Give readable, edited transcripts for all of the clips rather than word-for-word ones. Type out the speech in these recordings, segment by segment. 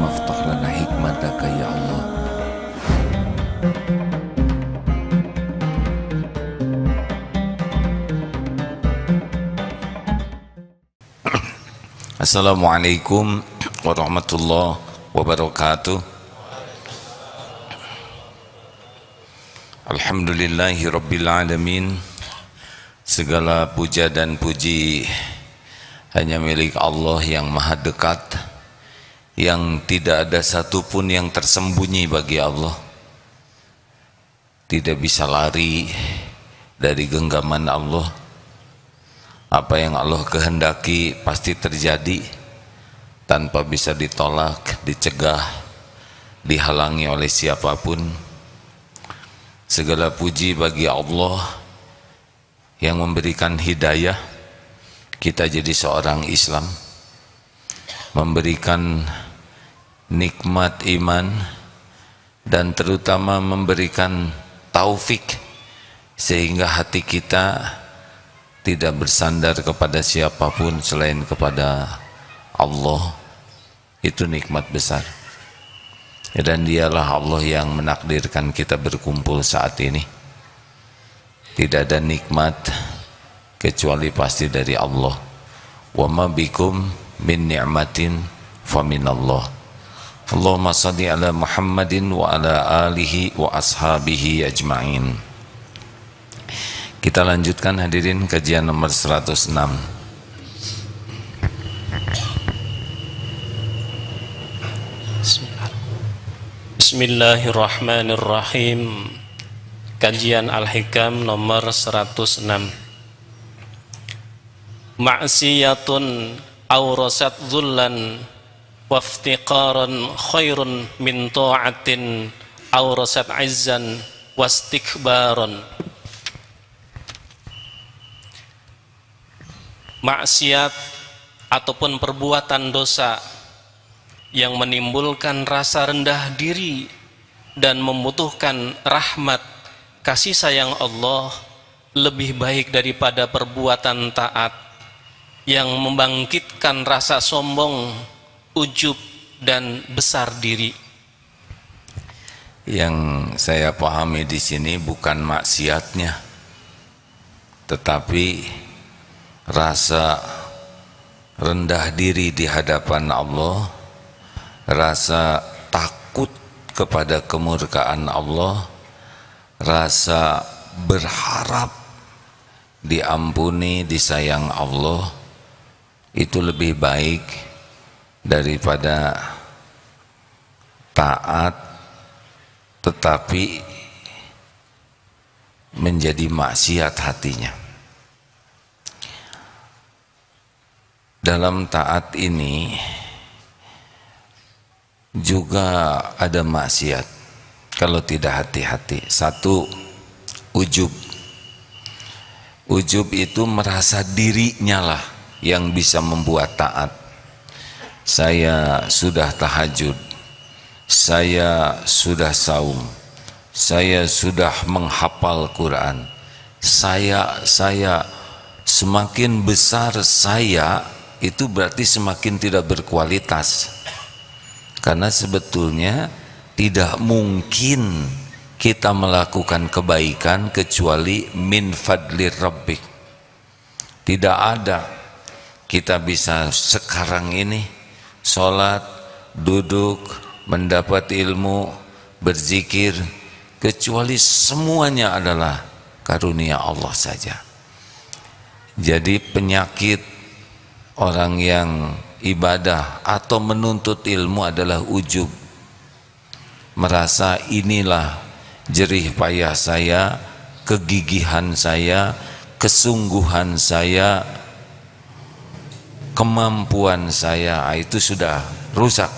Allahumma aftah lana hikmataka ya Allah. Assalamualaikum warahmatullahi wabarakatuh. Alhamdulillahi rabbil alamin. Segala puja dan puji hanya milik Allah yang maha dekat, yang tidak ada satupun yang tersembunyi bagi Allah. Tidak bisa lari dari genggaman Allah. Apa yang Allah kehendaki pasti terjadi, tanpa bisa ditolak, dicegah, dihalangi oleh siapapun. Segala puji bagi Allah yang memberikan hidayah kita jadi seorang Islam, memberikan nikmat iman, dan terutama memberikan taufik sehingga hati kita tidak bersandar kepada siapapun selain kepada Allah. Itu nikmat besar, dan dialah Allah yang menakdirkan kita berkumpul saat ini. Tidak ada nikmat kecuali pasti dari Allah. Wa ma bikum min ni'matin fa minallah. Allahumma shalli ala Muhammadin wa ala alihi wa ashabihi ajma'in. Kita lanjutkan hadirin kajian nomor 106. Bismillahirrahmanirrahim. Kajian Al-Hikam nomor 106. Ma'siyatun awrasat dhullan waftiqaran khairun min ta'atin awrasat izzan wastikbaran. Maksiat ataupun perbuatan dosa yang menimbulkan rasa rendah diri dan membutuhkan rahmat kasih sayang Allah lebih baik daripada perbuatan taat yang membangkitkan rasa sombong, ujub, dan besar diri. Yang saya pahami di sini bukan maksiatnya, tetapi rasa rendah diri di hadapan Allah, rasa takut kepada kemurkaan Allah, rasa berharap diampuni, disayang Allah, itu lebih baik daripada taat tetapi menjadi maksiat hatinya. Dalam taat ini juga ada maksiat kalau tidak hati-hati. Satu, ujub. Ujub itu merasa dirinya lah yang bisa membuat taat. Saya sudah tahajud, saya sudah saum, saya sudah menghafal Quran, saya semakin besar saya, itu berarti semakin tidak berkualitas. Karena sebetulnya tidak mungkin kita melakukan kebaikan kecuali min fadlir rabbik. Tidak ada kita bisa sekarang ini sholat, duduk, mendapat ilmu, berzikir, kecuali semuanya adalah karunia Allah saja. Jadi penyakit orang yang ibadah atau menuntut ilmu adalah ujub. Merasa inilah jerih payah saya, kegigihan saya, kesungguhan saya, kemampuan saya, itu sudah rusak.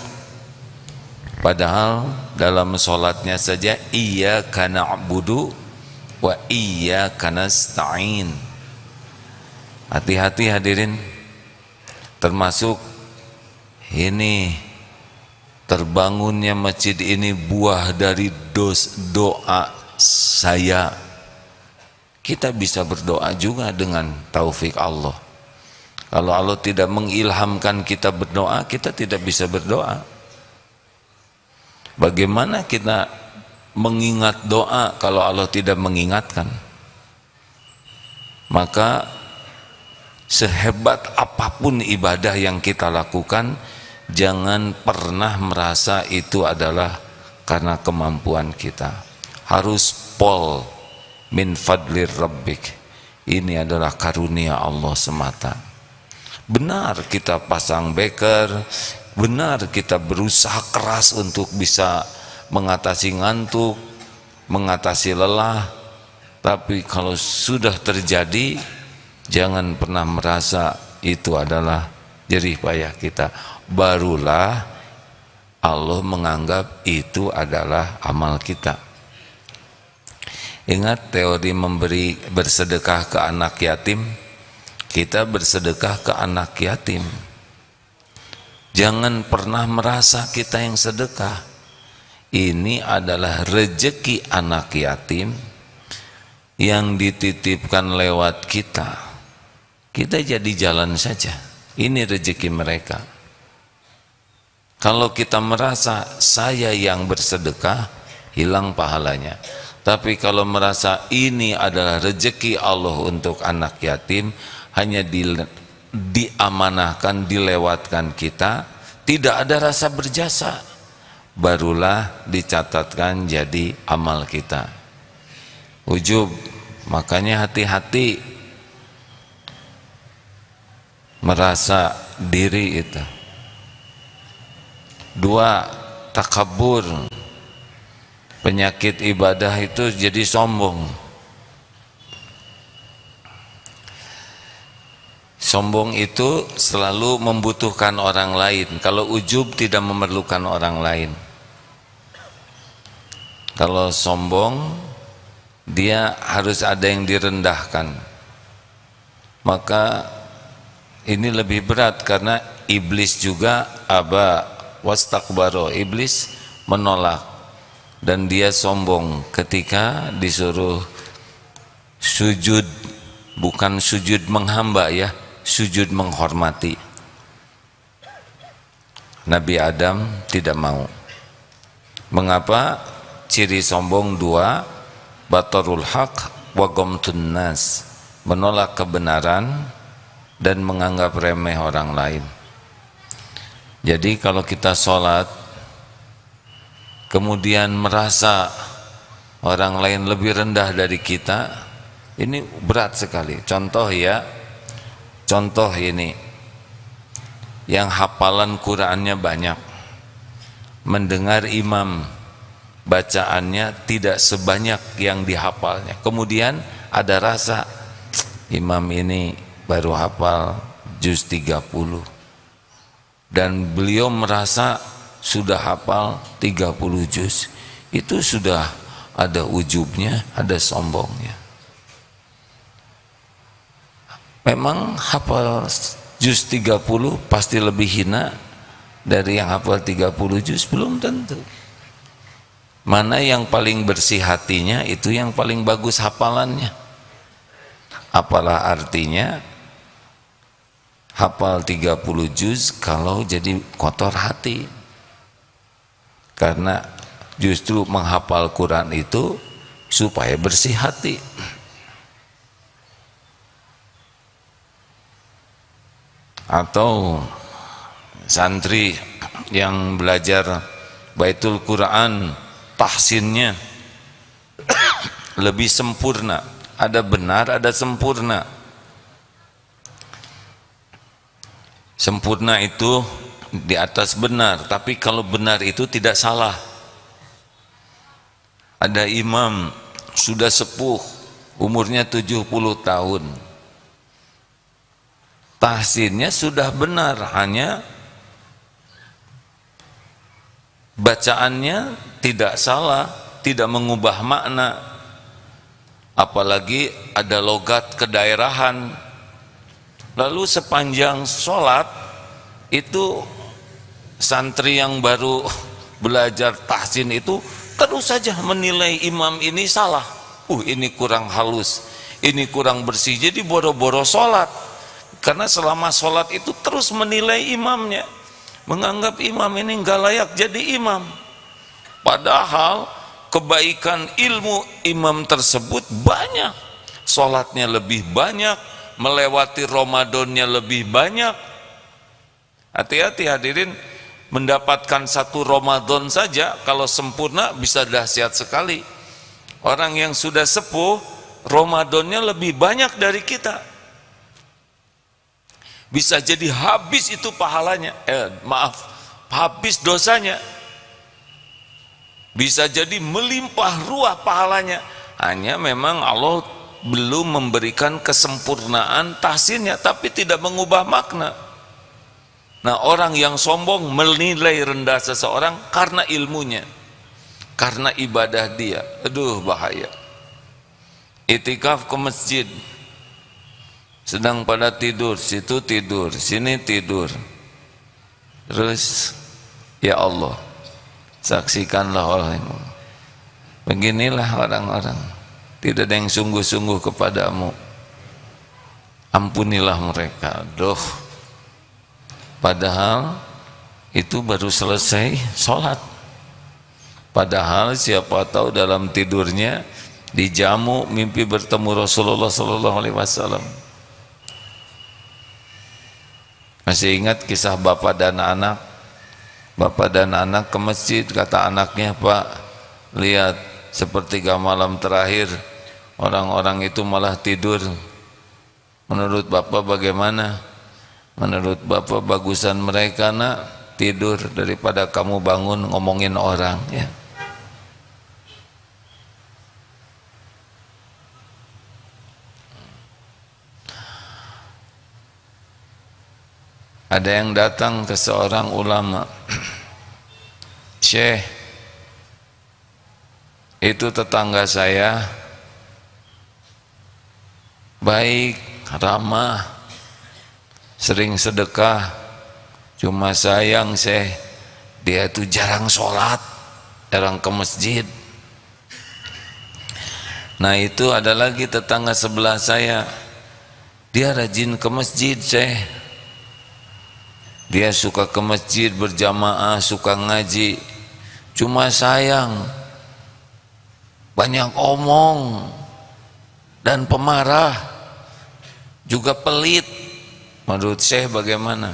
Padahal dalam sholatnya saja iyyaka na'budu wa iyyaka nasta'in. Hati-hati hadirin, termasuk ini terbangunnya masjid ini buah dari doa saya. Kita bisa berdoa juga dengan taufik Allah. Kalau Allah tidak mengilhamkan kita berdoa, kita tidak bisa berdoa. Bagaimana kita mengingat doa kalau Allah tidak mengingatkan? Maka sehebat apapun ibadah yang kita lakukan, jangan pernah merasa itu adalah karena kemampuan kita. Harus pol min fadlir rabbik, ini adalah karunia Allah semata. Benar kita pasang beker, benar kita berusaha keras untuk bisa mengatasi ngantuk, mengatasi lelah, tapi kalau sudah terjadi, jangan pernah merasa itu adalah jerih payah kita. Barulah Allah menganggap itu adalah amal kita. Ingat teori bersedekah ke anak yatim, kita bersedekah ke anak yatim. Jangan pernah merasa kita yang sedekah. Ini adalah rezeki anak yatim yang dititipkan lewat kita. Kita jadi jalan saja. Ini rezeki mereka. Kalau kita merasa saya yang bersedekah, hilang pahalanya. Tapi kalau merasa ini adalah rezeki Allah untuk anak yatim, hanya diamanahkan, dilewatkan kita, tidak ada rasa berjasa, barulah dicatatkan jadi amal kita. Ujub, makanya hati-hati merasa diri itu. Dua, takabur. Penyakit ibadah itu jadi sombong. Sombong itu selalu membutuhkan orang lain. Kalau ujub tidak memerlukan orang lain. Kalau sombong, dia harus ada yang direndahkan. Maka ini lebih berat karena iblis juga aba wastakbaro. Iblis menolak dan dia sombong ketika disuruh sujud, bukan sujud menghamba ya, sujud menghormati. Nabi Adam tidak mau. Mengapa? Ciri sombong dua, batarul haq wa ghamtun nas, menolak kebenaran dan menganggap remeh orang lain. Jadi kalau kita sholat kemudian merasa orang lain lebih rendah dari kita, ini berat sekali. Contoh ya, contoh ini, yang hafalan Qurannya banyak, mendengar imam bacaannya tidak sebanyak yang dihafalnya, kemudian ada rasa imam ini baru hafal juz 30 dan beliau merasa sudah hafal 30 juz, itu sudah ada ujubnya, ada sombongnya. Memang hafal juz 30 pasti lebih hina dari yang hafal 30 juz? Belum tentu. Mana yang paling bersih hatinya, itu yang paling bagus hafalannya. Apalah artinya hafal 30 juz kalau jadi kotor hati? Karena justru menghafal Quran itu supaya bersih hati. Atau santri yang belajar Baitul Quran, tahsinnya lebih sempurna. Ada benar, ada sempurna. Sempurna itu di atas benar, tapi kalau benar itu tidak salah. Ada imam sudah sepuh, umurnya 70 tahun, tahsinnya sudah benar, hanya bacaannya tidak salah, tidak mengubah makna. Apalagi ada logat kedaerahan. Lalu sepanjang sholat itu santri yang baru belajar tahsin itu terus saja menilai imam ini salah. Ini kurang halus, ini kurang bersih, jadi boro-boro sholat. Karena selama sholat itu terus menilai imamnya, menganggap imam ini nggak layak jadi imam. Padahal kebaikan ilmu imam tersebut banyak, sholatnya lebih banyak, melewati Ramadannya lebih banyak. Hati-hati hadirin, mendapatkan satu Ramadan saja kalau sempurna bisa dahsyat sekali. Orang yang sudah sepuh, Ramadannya lebih banyak dari kita. Bisa jadi habis itu pahalanya, habis dosanya. Bisa jadi melimpah ruah pahalanya. Hanya memang Allah belum memberikan kesempurnaan tahsinnya, tapi tidak mengubah makna. Nah, orang yang sombong menilai rendah seseorang karena ilmunya, karena ibadah dia. Aduh, bahaya. Itikaf ke masjid, sedang pada tidur, situ tidur, sini tidur. Terus, ya Allah, saksikanlah olehmu. Beginilah orang-orang, tidak ada yang sungguh-sungguh kepadamu. Ampunilah mereka. Doh, padahal itu baru selesai sholat. Padahal siapa tahu dalam tidurnya dijamu mimpi bertemu Rasulullah SAW. Masih ingat kisah bapak dan anak? Bapak dan anak ke masjid, kata anaknya, Pak, lihat sepertiga malam terakhir orang-orang itu malah tidur. Menurut bapak bagaimana? Menurut bapak bagusan mereka, nak, tidur daripada kamu bangun ngomongin orang, ya. Ada yang datang ke seorang ulama, Syekh, itu tetangga saya baik, ramah, sering sedekah, cuma sayang Syekh, dia itu jarang sholat, jarang ke masjid. Nah, itu ada lagi tetangga sebelah saya, dia rajin ke masjid Syekh, dia suka ke masjid berjamaah, suka ngaji, cuma sayang banyak omong dan pemarah, juga pelit. Menurut Syekh bagaimana?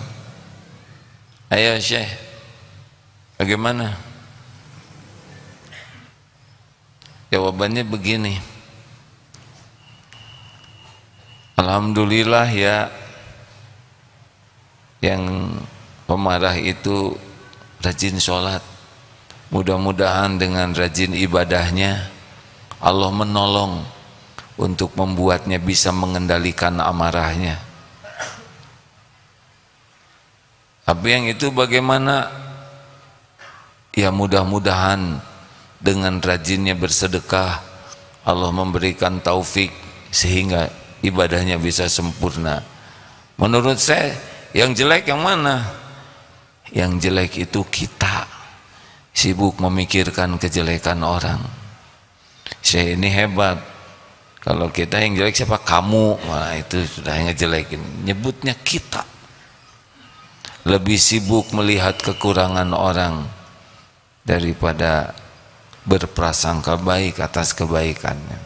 Ayo Syekh, bagaimana? Jawabannya begini, alhamdulillah ya, yang pemarah itu rajin sholat. Mudah-mudahan dengan rajin ibadahnya Allah menolong untuk membuatnya bisa mengendalikan amarahnya. Tapi yang itu bagaimana? Ya mudah-mudahan dengan rajinnya bersedekah Allah memberikan taufik sehingga ibadahnya bisa sempurna. Menurut saya yang jelek yang mana? Yang jelek itu kita sibuk memikirkan kejelekan orang. Saya ini hebat, kalau kita yang jelek siapa? Kamu. Wah, itu sudah ngejelekin. Nyebutnya kita lebih sibuk melihat kekurangan orang daripada berprasangka baik atas kebaikannya.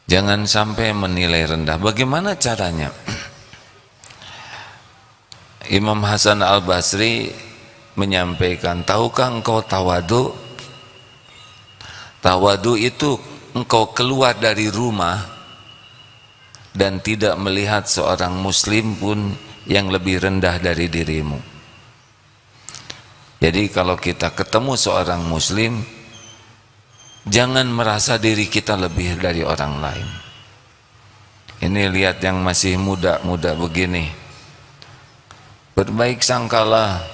Jangan sampai menilai rendah. Bagaimana caranya? Imam Hasan Al-Basri menyampaikan, tahukah engkau tawadu? Tawadu itu engkau keluar dari rumah dan tidak melihat seorang muslim pun yang lebih rendah dari dirimu. Jadi kalau kita ketemu seorang muslim, jangan merasa diri kita lebih dari orang lain. Ini lihat yang masih muda-muda begini, berbaik sangkalah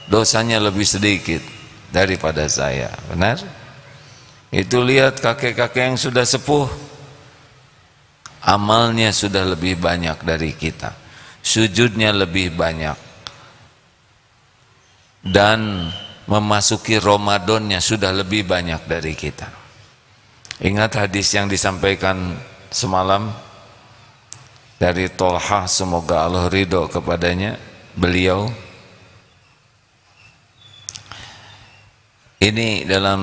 dosanya lebih sedikit daripada saya. Benar? Itu lihat kakek-kakek yang sudah sepuh, amalnya sudah lebih banyak dari kita, sujudnya lebih banyak, dan memasuki Ramadannya sudah lebih banyak dari kita. Ingat hadis yang disampaikan semalam dari Tolhah, semoga Allah ridho kepadanya. Beliau Ini dalam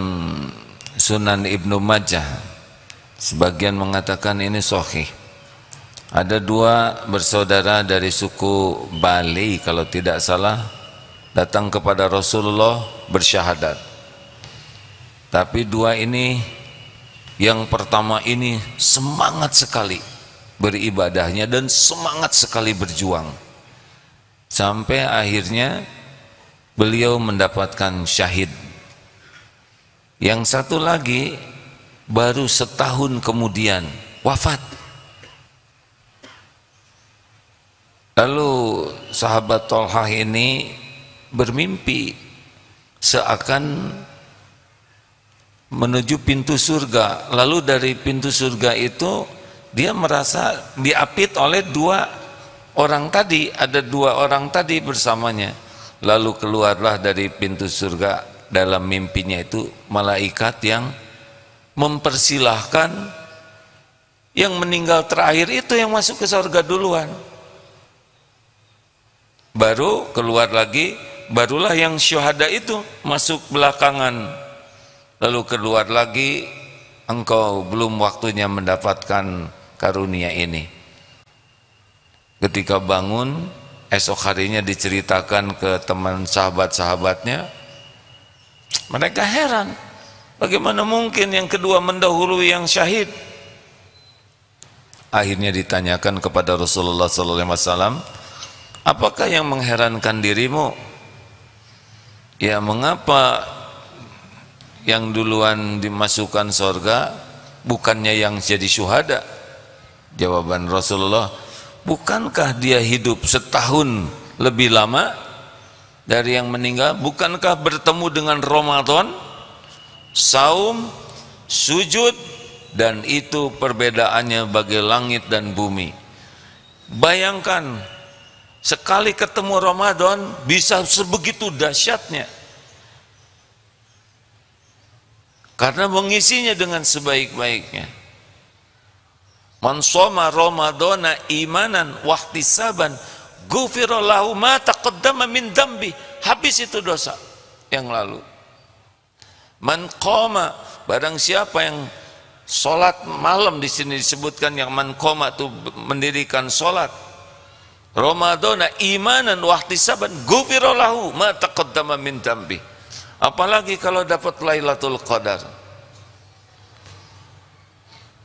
Sunan Ibnu Majah, sebagian mengatakan ini sahih. Ada dua bersaudara dari suku Bali kalau tidak salah, datang kepada Rasulullah bersyahadat. Tapi dua ini, yang pertama ini semangat sekali beribadahnya dan semangat sekali berjuang, sampai akhirnya beliau mendapatkan syahid. Yang satu lagi baru setahun kemudian wafat. Lalu sahabat Thalhah ini bermimpi seakan menuju pintu surga. Lalu dari pintu surga itu dia merasa diapit oleh dua orang tadi, ada dua orang tadi bersamanya. Lalu keluarlah dari pintu surga, dalam mimpinya itu malaikat yang mempersilahkan yang meninggal terakhir itu yang masuk ke surga duluan. Baru keluar lagi, barulah yang syuhada itu masuk belakangan. Lalu keluar lagi, engkau belum waktunya mendapatkan karunia ini. Ketika bangun, esok harinya diceritakan ke teman sahabat-sahabatnya. Mereka heran, bagaimana mungkin yang kedua mendahului yang syahid? Akhirnya ditanyakan kepada Rasulullah SAW, apakah yang mengherankan dirimu? Ya, mengapa yang duluan dimasukkan surga bukannya yang jadi syuhada? Jawaban Rasulullah, bukankah dia hidup setahun lebih lama dari yang meninggal? Bukankah bertemu dengan Ramadan, saum, sujud, dan itu perbedaannya bagai langit dan bumi. Bayangkan, sekali ketemu Ramadan bisa sebegitu dahsyatnya, karena mengisinya dengan sebaik-baiknya. Man shoma Ramadana imanan wahtisaban ghufira lahu ma taqaddama min dambi. Habis itu dosa yang lalu. Man qama, barang siapa yang salat malam, di sini disebutkan yang man qama itu mendirikan salat Ramadana imanan wahtisaban ghufira lahu ma taqaddama min dambi. Apalagi kalau dapat Lailatul Qadar.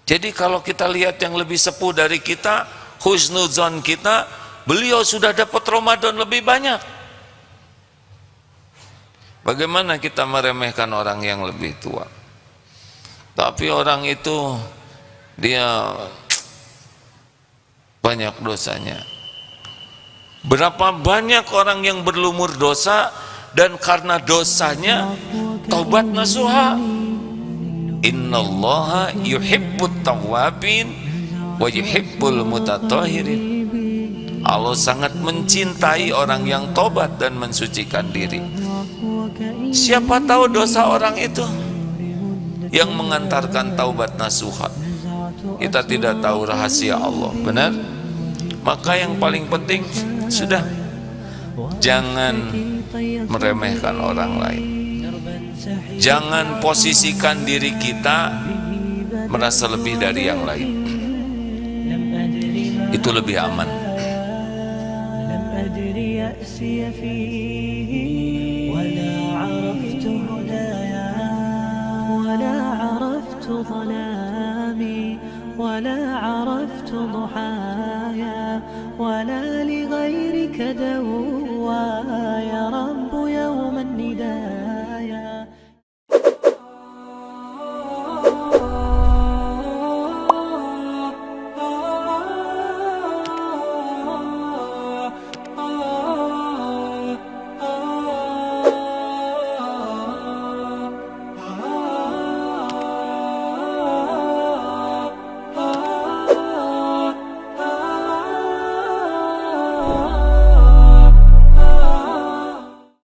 Jadi kalau kita lihat yang lebih sepuh dari kita, husnuzon kita, beliau sudah dapat Ramadan lebih banyak. Bagaimana kita meremehkan orang yang lebih tua? Tapi orang itu dia banyak dosanya. Berapa banyak orang yang berlumur dosa dan karena dosanya taubat nasuha. Innallaha yuhibbut tawwabin wa yuhibbul mutatahhirin. Allah sangat mencintai orang yang tobat dan mensucikan diri. Siapa tahu dosa orang itu yang mengantarkan taubat nasuha. Kita tidak tahu rahasia Allah, benar? Maka yang paling penting sudah, jangan meremehkan orang lain. Jangan posisikan diri kita merasa lebih dari yang lain. Itu lebih aman. ولا عرفت ضحايا ولا لغيرك دوايا